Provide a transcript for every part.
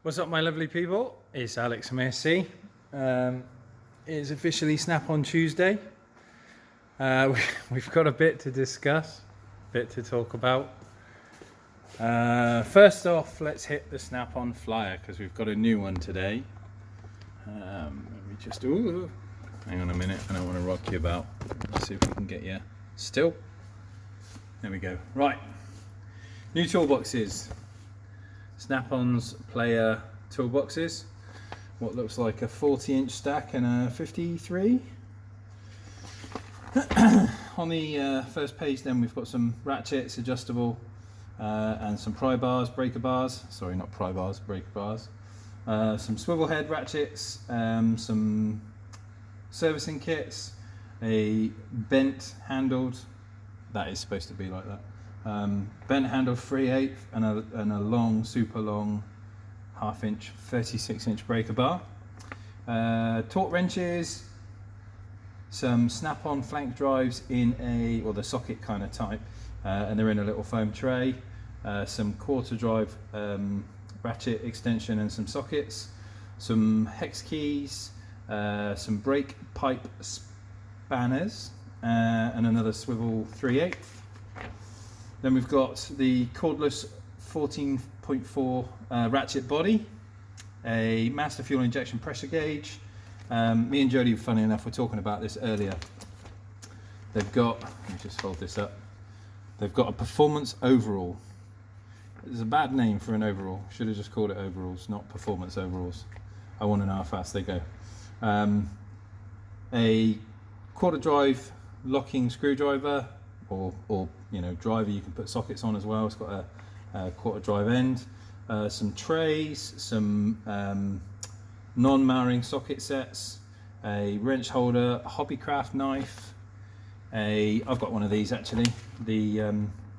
What's up, my lovely people? It's Alex from ASC. It's officially Snap-on Tuesday. We've got a bit to discuss, a bit to talk about. First off, let's hit the Snap-on flyer because we've got a new one today. Let me just hang on a minute. I don't want to rock you about. Let's see if we can get you still. There we go. Right, new toolboxes. Snap-on's player toolboxes. What looks like a 40-inch stack and a 53. On the first page then we've got some ratchets, adjustable, and some pry bars, breaker bars. Sorry, not pry bars, breaker bars. Some swivel head ratchets, some servicing kits, a bent handled, that is supposed to be like that. Bent handled 3/8 and a long, super long, half-inch, 36-inch breaker bar. Torque wrenches, some Snap-on flank drives in the socket kind of type, and they're in a little foam tray. Some quarter drive ratchet extension and some sockets, some hex keys, some brake pipe spanners, and another swivel 3/8. Then we've got the cordless 14.4 ratchet body, a master fuel injection pressure gauge. Me and Jody, funny enough, were talking about this earlier. They've got, let me just hold this up. They've got a performance overall. It's a bad name for an overall. Should have just called it overalls, not performance overalls. I want to know how fast they go. A quarter drive locking screwdriver, or driver you can put sockets on as well. It's got a quarter drive end, some trays, some non-marring socket sets, a wrench holder, a hobbycraft knife, I've got one of these actually, the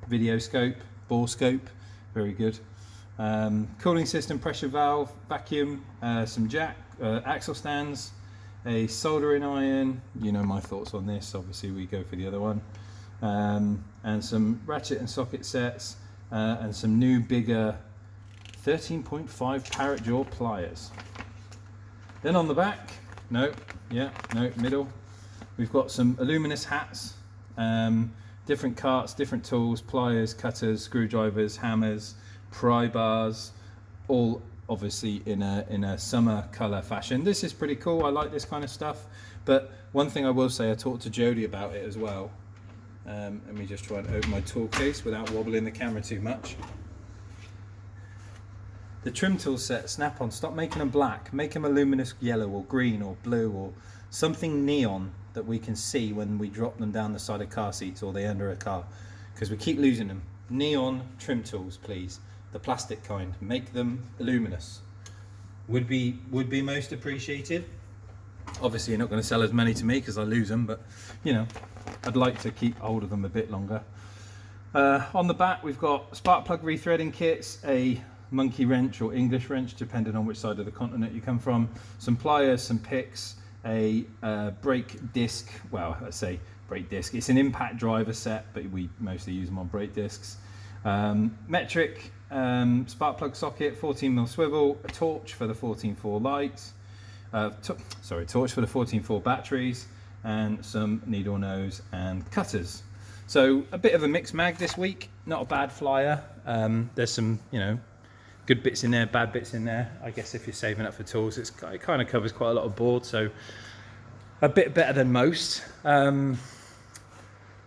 video scope, bore scope, very good. Cooling system, pressure valve, vacuum, some jack, axle stands, a soldering iron. You know my thoughts on this, obviously we go for the other one. And some ratchet and socket sets, and some new bigger 13.5 parrot jaw pliers. Then on the back, middle, we've got some aluminous hats, different carts, different tools, pliers, cutters, screwdrivers, hammers, pry bars, all obviously in a summer colour fashion. This is pretty cool. I like this kind of stuff. But one thing I will say, I talked to Jody about it as well. Let me just try and open my tool case without wobbling the camera too much. The trim tool set, Snap-on, stop making them black, make them a luminous yellow or green or blue or something neon that we can see when we drop them down the side of car seats or they enter a car, because we keep losing them. Neon trim tools, please, the plastic kind, make them luminous. Would be most appreciated. Obviously you're not going to sell as many to me because I lose them, but I'd like to keep hold of them a bit longer. On the back we've got spark plug rethreading kits, a monkey wrench or English wrench depending on which side of the continent you come from, some pliers, some picks, a brake disc, well I say brake disc, it's an impact driver set but we mostly use them on brake discs. Metric spark plug socket, 14mm swivel, a torch for the 14.4 lights, torch for the 14.4 batteries, and some needle nose and cutters. So a bit of a mixed mag this week, not a bad flyer. There's some good bits in there, bad bits in there. I guess if you're saving up for tools, it kind of covers quite a lot of board, so a bit better than most. So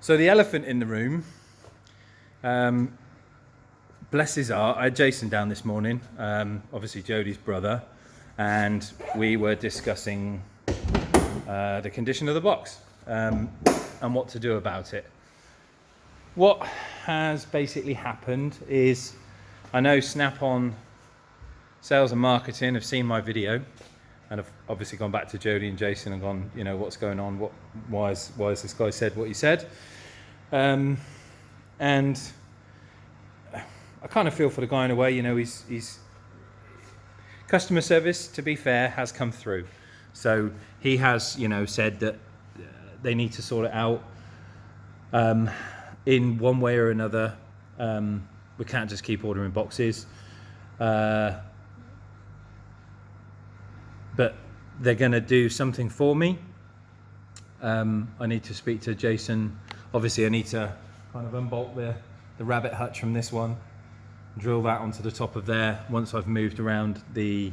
the elephant in the room, bless his heart, I had Jason down this morning, obviously Jody's brother, and we were discussing the condition of the box and what to do about it. What has basically happened is, I know Snap-on sales and marketing have seen my video and have obviously gone back to Jody and Jason and gone, what's going on? Why has this guy said what he said? And I kind of feel for the guy in a way. He's customer service, to be fair, has come through. So he has, said that they need to sort it out in one way or another. We can't just keep ordering boxes. they're going to do something for me. I need to speak to Jason. Obviously I need to kind of unbolt the rabbit hutch from this one, drill that onto the top of there once I've moved around the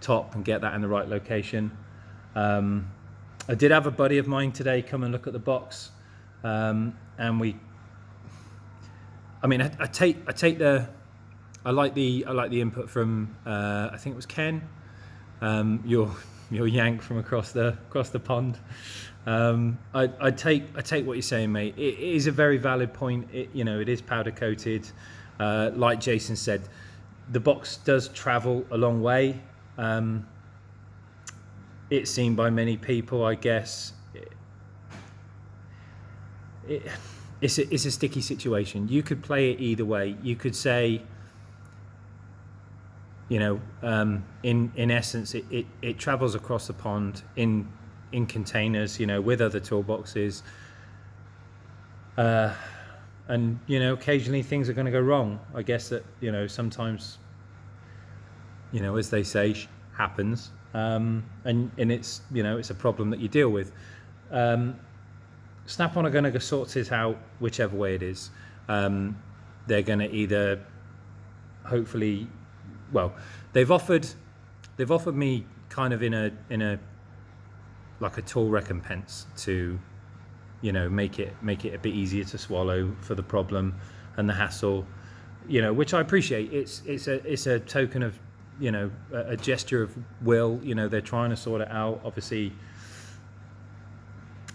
top and get that in the right location. I did have a buddy of mine today come and look at the box, and I like the input from I think it was Ken, your yank from across the pond. I take what you're saying, mate. It is a very valid point. It is powder coated. Like Jason said, the box does travel a long way. It's seen by many people, I guess. It's a sticky situation. You could play it either way. You could say, in essence, it travels across the pond in containers, with other toolboxes. And occasionally things are going to go wrong. I guess that sometimes, as they say, happens. And it's it's a problem that you deal with. Snap-on are going to sort it out whichever way it is. They're going to either, hopefully, well, they've offered me kind of in a like a tool recompense to make it a bit easier to swallow for the problem and the hassle, which I appreciate. It's a token of a gesture of will. They're trying to sort it out. Obviously,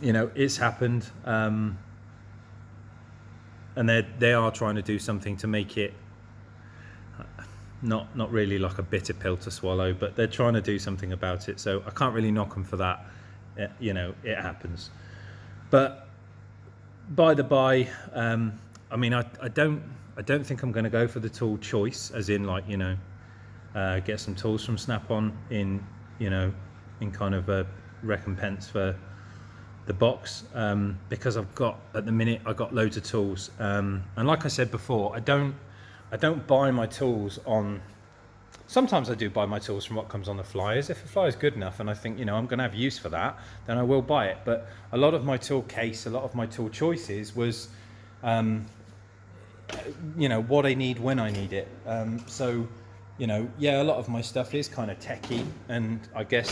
it's happened, and they are trying to do something to make it not really like a bitter pill to swallow, but they're trying to do something about it. So I can't really knock them for that. It happens. But by the by, I don't think I'm going to go for the tool choice, as in like get some tools from Snap-on in kind of a recompense for the box, because at the minute I got loads of tools, and like I said before, I don't buy my tools on. Sometimes I do buy my tools from what comes on the flyers. If a flyer is good enough and I think I'm going to have use for that, then I will buy it. But a lot of my tool case, a lot of my tool choices was what I need when I need it. So a lot of my stuff is kind of techie, and I guess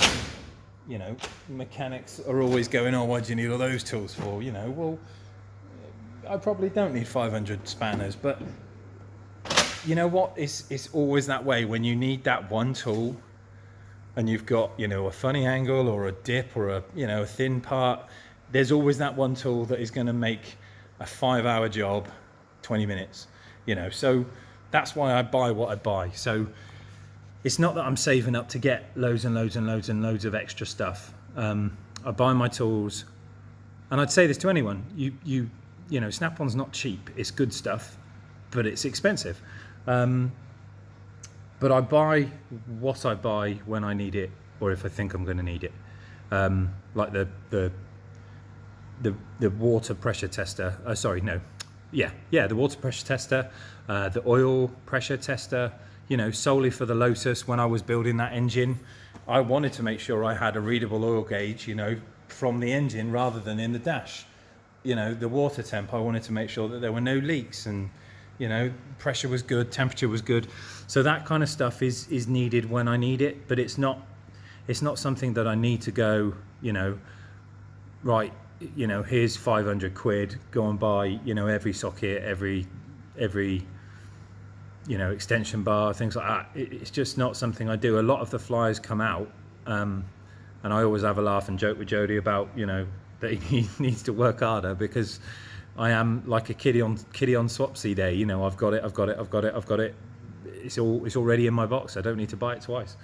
mechanics are always going, oh, why do you need all those tools for? Well, I probably don't need 500 spanners, but you know what? It's always that way when you need that one tool, and you've got a funny angle or a dip or a thin part. There's always that one tool that is going to make a 5-hour job 20 minutes. So that's why I buy what I buy. So it's not that I'm saving up to get loads and loads and loads and loads of extra stuff. I buy my tools, and I'd say this to anyone: Snap-on's not cheap. It's good stuff, but it's expensive. But I buy what I buy when I need it, or if I think I'm going to need it. Like the water pressure tester. The water pressure tester, the oil pressure tester. Solely for the Lotus. When I was building that engine, I wanted to make sure I had a readable oil gauge, from the engine rather than in the dash. The water temp, I wanted to make sure that there were no leaks, and pressure was good, temperature was good. So that kind of stuff is needed when I need it, but it's not something that I need to go, right, here's 500 quid, go and buy, every socket, every extension bar, things like that. It's just not something I do. A lot of the flyers come out, and I always have a laugh and joke with Jody about, that he needs to work harder, because I am like a kiddie on Swapsy day. I've got it. It's already in my box. I don't need to buy it twice.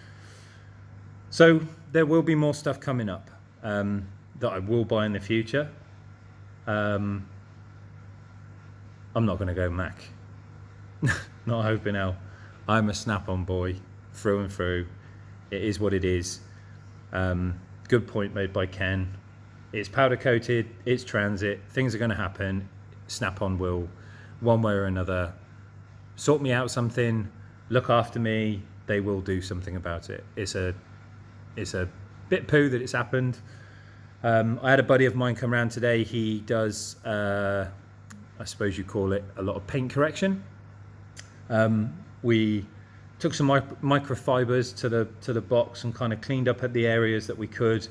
So there will be more stuff coming up that I will buy in the future. I'm not going to go Mac. Not hoping now. I'm a Snap-on boy through and through. It is what it is. Good point made by Ken. It's powder coated, it's transit, things are going to happen. Snap-on will, one way or another, sort me out something, look after me. They will do something about it. It's a bit poo that it's happened. I had a buddy of mine come around today. He does, I suppose you call it, a lot of paint correction. We took some microfibers to the box and kind of cleaned up at the areas that we could,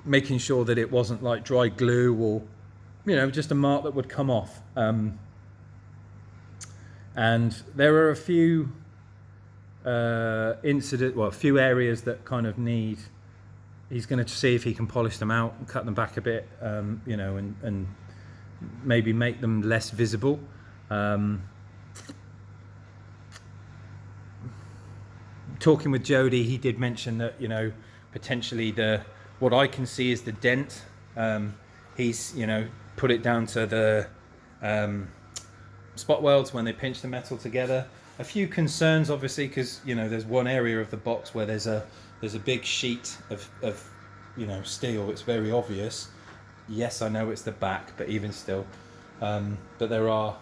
making sure that it wasn't like dry glue or, you know, just a mark that would come off. And there are a few a few areas that kind of need. He's going to see if he can polish them out and cut them back a bit, you know, and maybe make them less visible. Talking with Jody, he did mention that, you know, potentially what I can see is the dent. He's, you know, put it down to the spot welds when they pinch the metal together. A few concerns, obviously, because, you know, there's one area of the box where there's a big sheet of you know, steel. It's very obvious. Yes, I know it's the back, but even still, but there are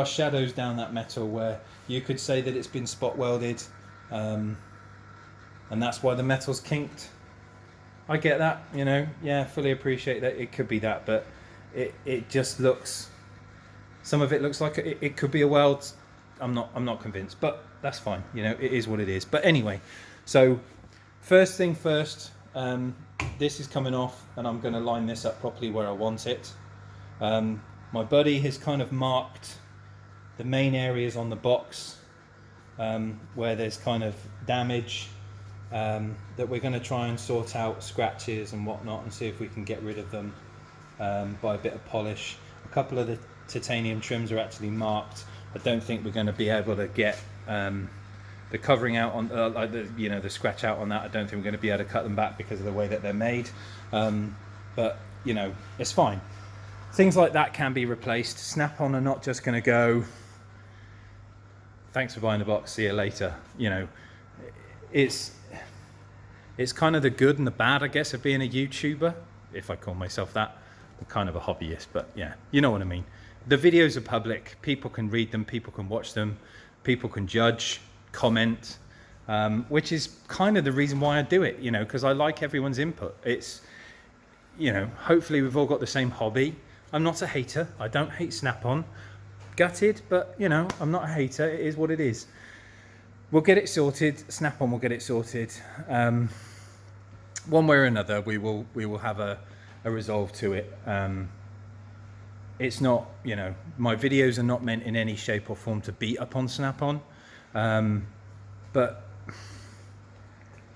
shadows down that metal where you could say that it's been spot welded, and that's why the metal's kinked. I get that, you know, yeah, fully appreciate that. It could be that, but it just looks. Some of it looks like it could be a weld. I'm not convinced, but that's fine. You know, it is what it is. But anyway, so first thing first, this is coming off, and I'm going to line this up properly where I want it. My buddy has kind of marked the main areas on the box where there's kind of damage that we're going to try and sort out, scratches and whatnot, and see if we can get rid of them by a bit of polish. A couple of the titanium trims are actually marked. I don't think we're going to be able to get the covering out on like the scratch out on that. I don't think we're going to be able to cut them back because of the way that they're made, but you know, it's fine. Things like that can be replaced. Snap-on are not just going to go, thanks for buying the box, see you later. You know, it's kind of the good and the bad, I guess, of being a YouTuber, if I call myself that. I'm kind of a hobbyist, but yeah, you know what I mean. The videos are public. People can read them, people can watch them, people can judge, comment, which is kind of the reason why I do it, you know, because I like everyone's input. It's, you know, hopefully we've all got the same hobby. I'm not a hater. I don't hate Snap-on. Gutted, but, you know, I'm not a hater. It is what it is. We'll get it sorted. Snap-on will get it sorted. One way or another, we will have a resolve to it. It's not, you know, my videos are not meant in any shape or form to beat up on Snap-on, but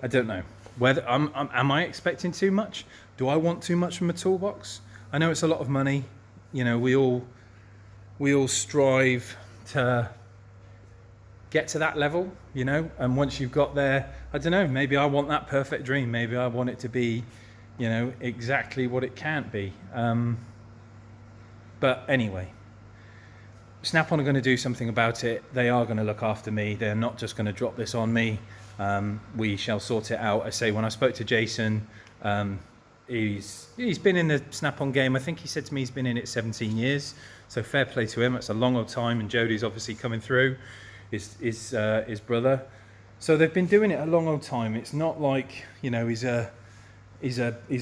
I don't know whether am I expecting too much? Do I want too much from a toolbox? I know it's a lot of money. You know, we all strive to get to that level, you know, and once you've got there, I don't know, maybe I want that perfect dream. Maybe I want it to be, you know, exactly what it can't be. But anyway, Snap-on are going to do something about it. They are going to look after me. They're not just going to drop this on me. We shall sort it out. I say, when I spoke to Jason, he's been in the Snap-on game. I think he said to me he's been in it 17 years. So fair play to him. It's a long old time. And Jody's obviously coming through, his brother. So they've been doing it a long old time. It's not like, you know, he's a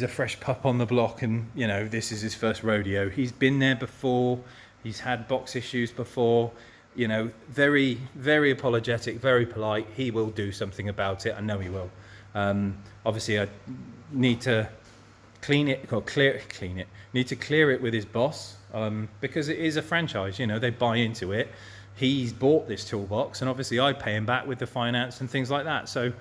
fresh pup on the block and, you know, this is his first rodeo. He's been there before. He's had box issues before. You know, very, very apologetic, very polite. He will do something about it. I know he will. Obviously, I need to clean it. Need to clear it with his boss, because it is a franchise. You know, they buy into it. He's bought this toolbox, and obviously I pay him back with the finance and things like that. So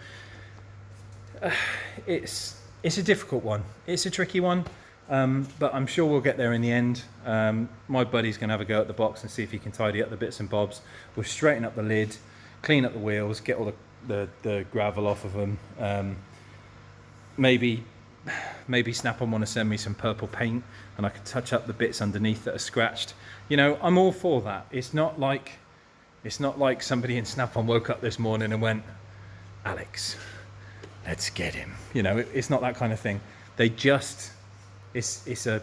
it's a difficult one. It's a tricky one, but I'm sure we'll get there in the end. My buddy's going to have a go at the box and see if he can tidy up the bits and bobs. We'll straighten up the lid, clean up the wheels, get all the gravel off of them. Maybe Snap-on want to send me some purple paint and I can touch up the bits underneath that are scratched. You know, I'm all for that. It's not like somebody in Snap-on woke up this morning and went, Alex, let's get him. You know, it's not that kind of thing. They just, it's a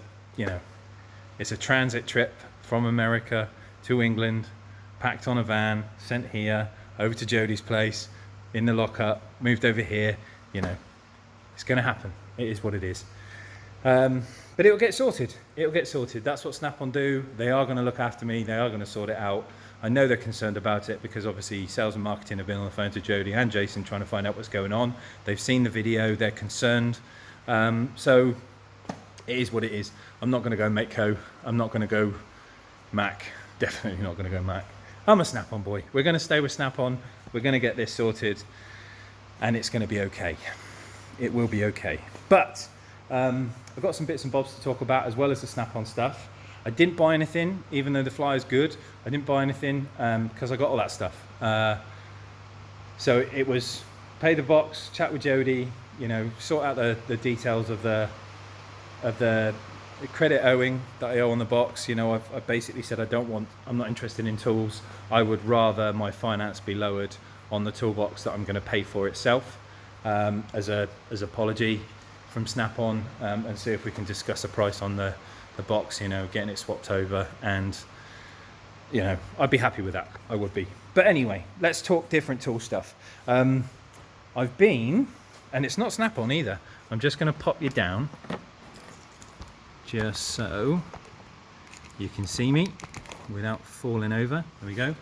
transit trip from America to England, packed on a van, sent here, over to Jody's place, in the lockup, moved over here. You know, It's going to happen. It is what it is. But it'll get sorted. It'll get sorted. That's what Snap-on do. They are going to look after me. They are going to sort it out. I know they're concerned about it because obviously sales and marketing have been on the phone to Jody and Jason trying to find out what's going on. They've seen the video. They're concerned. So it is what it is. I'm not going to go Makeco. I'm not going to go Mac. Definitely not going to go Mac. I'm a Snap-on boy. We're going to stay with Snap-on. We're going to get this sorted and it's going to be okay. It will be okay. But I've got some bits and bobs to talk about as well as the Snap-on stuff. I didn't buy anything, even though the flyer's good. I didn't buy anything because I got all that stuff. So it was pay the box, chat with Jody, you know, sort out the details of the credit owing that I owe on the box. You know, I've basically said I'm not interested in tools. I would rather my finance be lowered on the toolbox that I'm going to pay for itself as apology from Snap-on, and see if we can discuss a price on the box, you know, getting it swapped over, and you know, I'd be happy with that. I would be. But anyway, let's talk different tool stuff. I've been, and it's not Snap-on either. I'm just going to pop you down just so you can see me without falling over. There we go.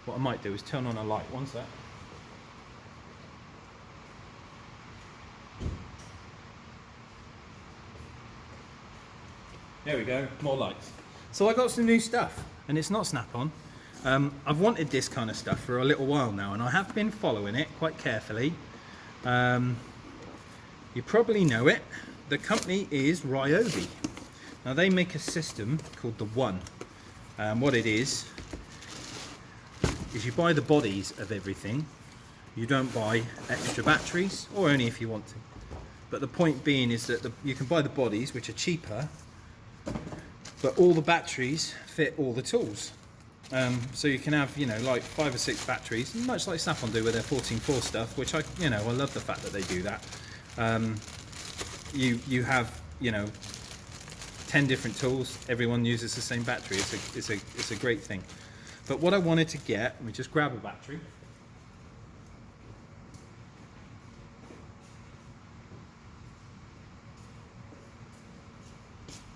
What I might do is turn on a light. One sec. There we go, more lights. So I got some new stuff, and it's not Snap-on. I've wanted this kind of stuff for a little while now, and I have been following it quite carefully. You probably know it. The company is Ryobi. Now they make a system called the One. What it is you buy the bodies of everything. You don't buy extra batteries, or only if you want to. But the point being is that you can buy the bodies, which are cheaper, but all the batteries fit all the tools. So you can have, you know, like 5 or 6 batteries, much like Snap-on do with their 14.4 stuff, which I love the fact that they do that. You have, you know, 10 different tools, everyone uses the same battery. It's a great thing. But what I wanted to get, let me just grab a battery.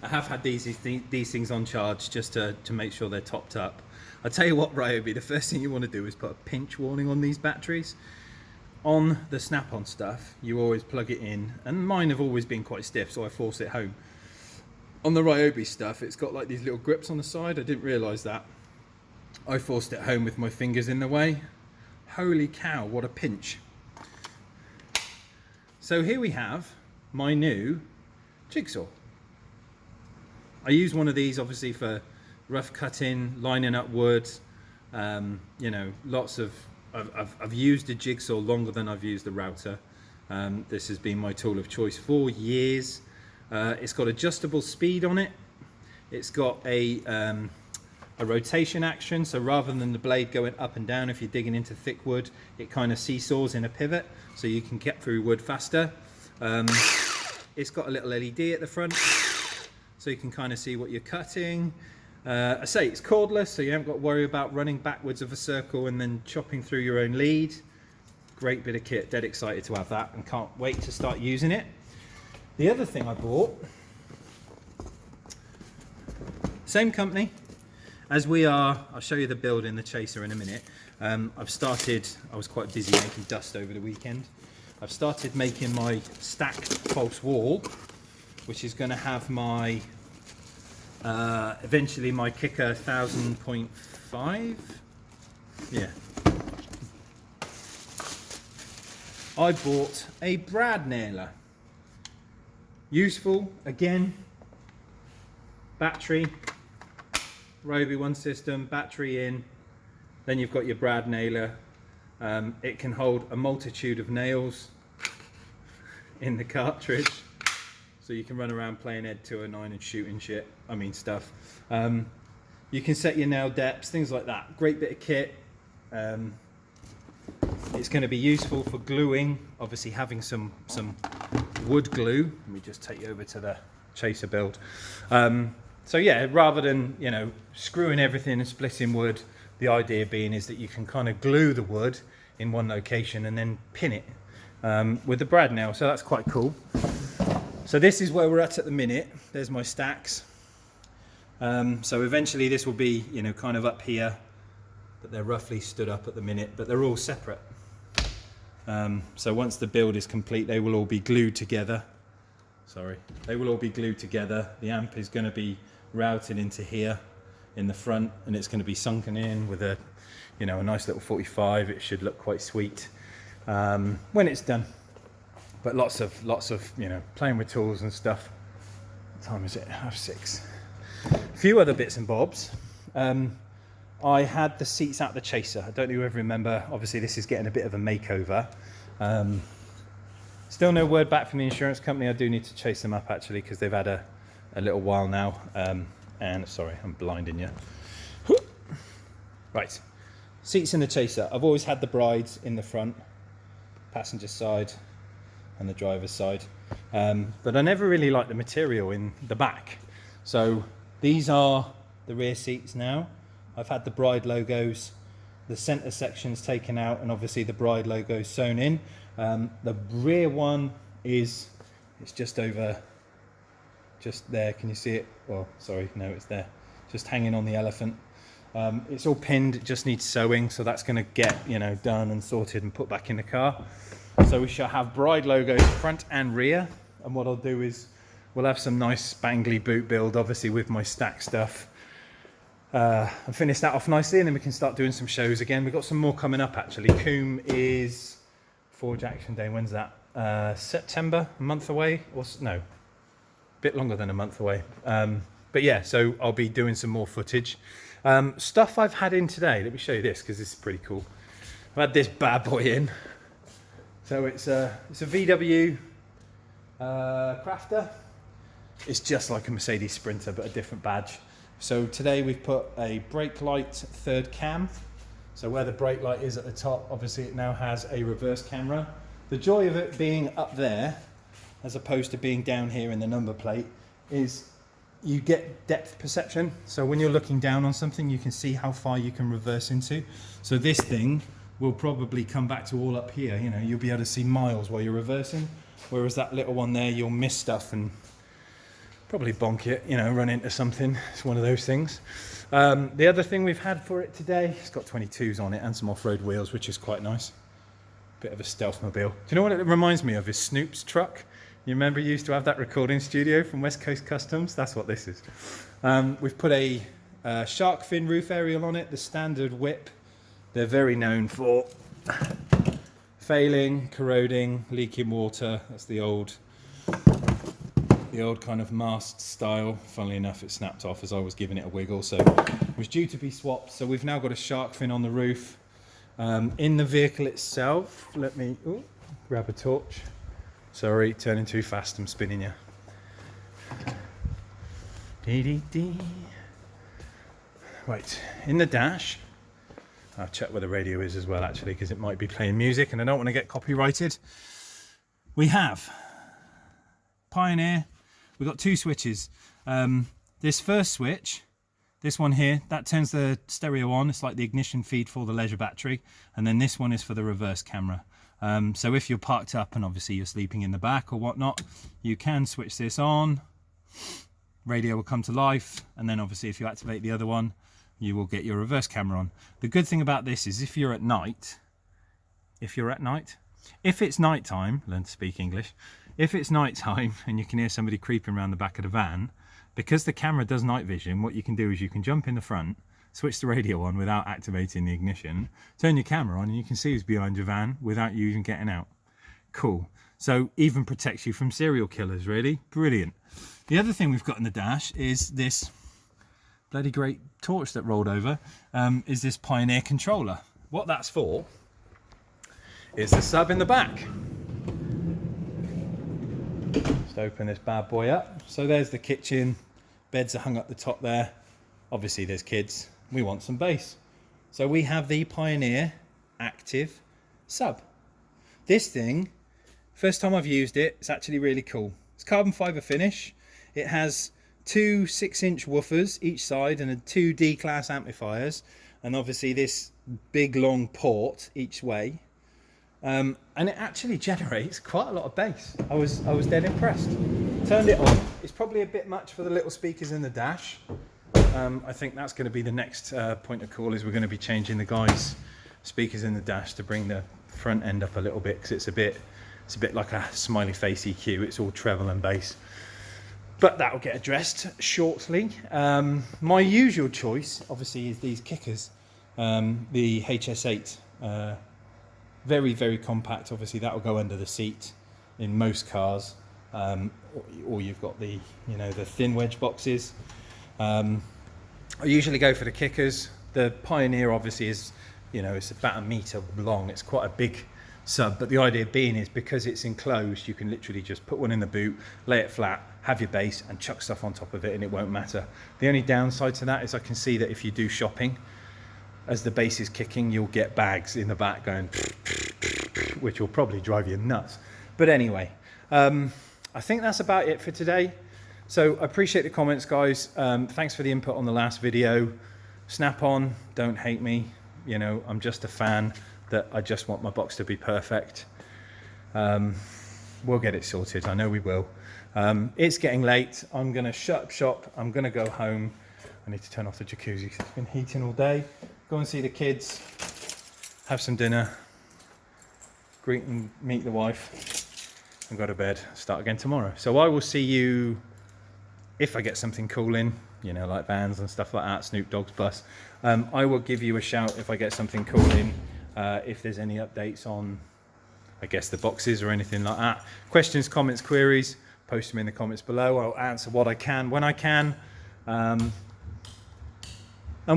I have had these things on charge just to make sure they're topped up. I'll tell you what, Ryobi, the first thing you want to do is put a pinch warning on these batteries. On the Snap-on stuff, you always plug it in, and mine have always been quite stiff, so I force it home. On the Ryobi stuff, it's got like these little grips on the side. I didn't realise that. I forced it home with my fingers in the way. Holy cow, what a pinch. So here we have my new jigsaw. I use one of these obviously for rough cutting, lining up wood, you know, lots of, I've used a jigsaw longer than I've used the router. This has been my tool of choice for years. It's got adjustable speed on it. It's got a rotation action, so rather than the blade going up and down if you're digging into thick wood, it kind of seesaws in a pivot, so you can get through wood faster. It's got a little LED at the front, so you can kind of see what you're cutting. I say it's cordless, so you haven't got to worry about running backwards of a circle and then chopping through your own lead. Great bit of kit, dead excited to have that and can't wait to start using it. The other thing I bought, same company as we are, I'll show you the build in the Chaser in a minute. I was quite busy making dust over the weekend. I've started making my stacked false wall, which is going to have my eventually my Kicker 1000.5. Yeah. I bought a brad nailer. Useful, again, battery, Ryobi One system, battery in, then you've got your brad nailer. It can hold a multitude of nails in the cartridge. So you can run around playing Ed 209 and shooting stuff. You can set your nail depths, things like that. Great bit of kit. It's going to be useful for gluing, obviously having some wood glue. Let me just take you over to the Chaser build. So yeah, rather than, you know, screwing everything and splitting wood, the idea being is that you can kind of glue the wood in one location and then pin it with the brad nail, so that's quite cool. So this is where we're at the minute. There's my stacks. So eventually this will be, you know, kind of up here, but they're roughly stood up at the minute, but they're all separate. So once the build is complete, they will all be glued together. Sorry, they will all be glued together. The amp is going to be routed into here in the front, and it's going to be sunken in with a, you know, a nice little 45. It should look quite sweet when it's done. But lots of, you know, playing with tools and stuff. What time is it? 6:30. A few other bits and bobs. I had the seats out the chaser. I don't know if you ever remember. Obviously, this is getting a bit of a makeover. Still no word back from the insurance company. I do need to chase them up actually, because they've had a little while now. And sorry, I'm blinding you. Right, seats in the chaser. I've always had the brides in the front, passenger side, and the driver's side, but I never really liked the material in the back. So these are the rear seats now. I've had the bride logos, the center sections taken out, and obviously the bride logos sewn in. The rear one it's just over, just there. Can you see it? Well, sorry, no, it's there, just hanging on the elephant. It's all pinned, it just needs sewing, so that's going to get, you know, done and sorted and put back in the car. So we shall have bride logos front and rear, and what I'll do is we'll have some nice spangly boot build, obviously with my stack stuff, and finish that off nicely, and then we can start doing some shows again. We've got some more coming up actually. Coombe is Forge Action Day. When's that? September, a month away, or no, a bit longer than a month away. But yeah, so I'll be doing some more footage. Stuff I've had in today. Let me show you this, because this is pretty cool. I've had this bad boy in. So it's a VW Crafter. It's just like a Mercedes Sprinter, but a different badge. So today we've put a brake light third cam. So where the brake light is at the top, obviously it now has a reverse camera. The joy of it being up there, as opposed to being down here in the number plate, is you get depth perception. So when you're looking down on something, you can see how far you can reverse into. So this thing will probably come back to all up here. You know, you'll be able to see miles while you're reversing. Whereas that little one there, you'll miss stuff and probably bonk it, you know, run into something. It's one of those things. The other thing we've had for it today, it's got 22s on it and some off-road wheels, which is quite nice. Bit of a stealth mobile. Do you know what it reminds me of? Is Snoop's truck. You remember you used to have that recording studio from West Coast Customs? That's what this is. We've put a shark fin roof aerial on it, the standard whip. They're very known for failing, corroding, leaking water. That's the old kind of mast style. Funnily enough, it snapped off as I was giving it a wiggle, so it was due to be swapped. So we've now got a shark fin on the roof. In the vehicle itself, let me grab a torch. Sorry, turning too fast, I'm spinning you. Right, in the dash, I'll check where the radio is as well actually, because it might be playing music and I don't want to get copyrighted. We have Pioneer. We've got two switches. This first switch, this one here, that turns the stereo on. It's like the ignition feed for the leisure battery. And then this one is for the reverse camera. So if you're parked up and obviously you're sleeping in the back or whatnot, you can switch this on. Radio will come to life. And then obviously if you activate the other one, you will get your reverse camera on. The good thing about this is if you're at night, if it's nighttime, learn to speak English. If it's nighttime and you can hear somebody creeping around the back of the van, because the camera does night vision, what you can do is you can jump in the front, switch the radio on without activating the ignition, turn your camera on and you can see who's behind your van without you even getting out. Cool. So even protects you from serial killers, really. Brilliant. The other thing we've got in the dash is this bloody great torch that rolled over, is this Pioneer controller. What that's for is the sub in the back. Just open this bad boy up. So there's the kitchen, beds are hung up the top there. Obviously there's kids, we want some bass. So we have the Pioneer Active sub. This thing, first time I've used it, it's actually really cool. It's carbon fiber finish. It has two 6-inch woofers each side and two D-class amplifiers. And obviously this big long port each way. and it actually generates quite a lot of bass. I was dead impressed. Turned it on. It's probably a bit much for the little speakers in the dash. I think that's going to be the next point of call, is we're going to be changing the guys' speakers in the dash to bring the front end up a little bit, because it's a bit like a smiley face EQ. It's all treble and bass. But that will get addressed shortly. My usual choice, obviously, is these kickers. The HS8, very, very compact. Obviously, that will go under the seat in most cars. Or you've got the, the thin wedge boxes. I usually go for the kickers. The Pioneer, obviously, is, it's about 1 meter long. It's quite a big sub, but the idea being is, because it's enclosed, you can literally just put one in the boot, lay it flat, have your bass, and chuck stuff on top of it, and it won't matter. The only downside to that is I can see that if you do shopping, as the bass is kicking, you'll get bags in the back going, which will probably drive you nuts. But anyway, I think that's about it for today. So I appreciate the comments, guys. Thanks for the input on the last video. Snap on, don't hate me. I'm just a fan that I just want my box to be perfect. We'll get it sorted. I know we will. It's getting late. I'm going to shut up shop. I'm going to go home. I need to turn off the jacuzzi because it's been heating all day. Go and see the kids. Have some dinner. Greet and meet the wife. And go to bed. Start again tomorrow. So I will see you if I get something cool in. Like bands and stuff like that. Snoop Dogg's bus. I will give you a shout if I get something cool in. If there's any updates on, I guess, the boxes or anything like that. Questions, comments, queries, post them in the comments below. I'll answer what I can when I can. And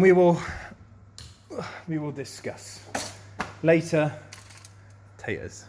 we will discuss. Later, taters.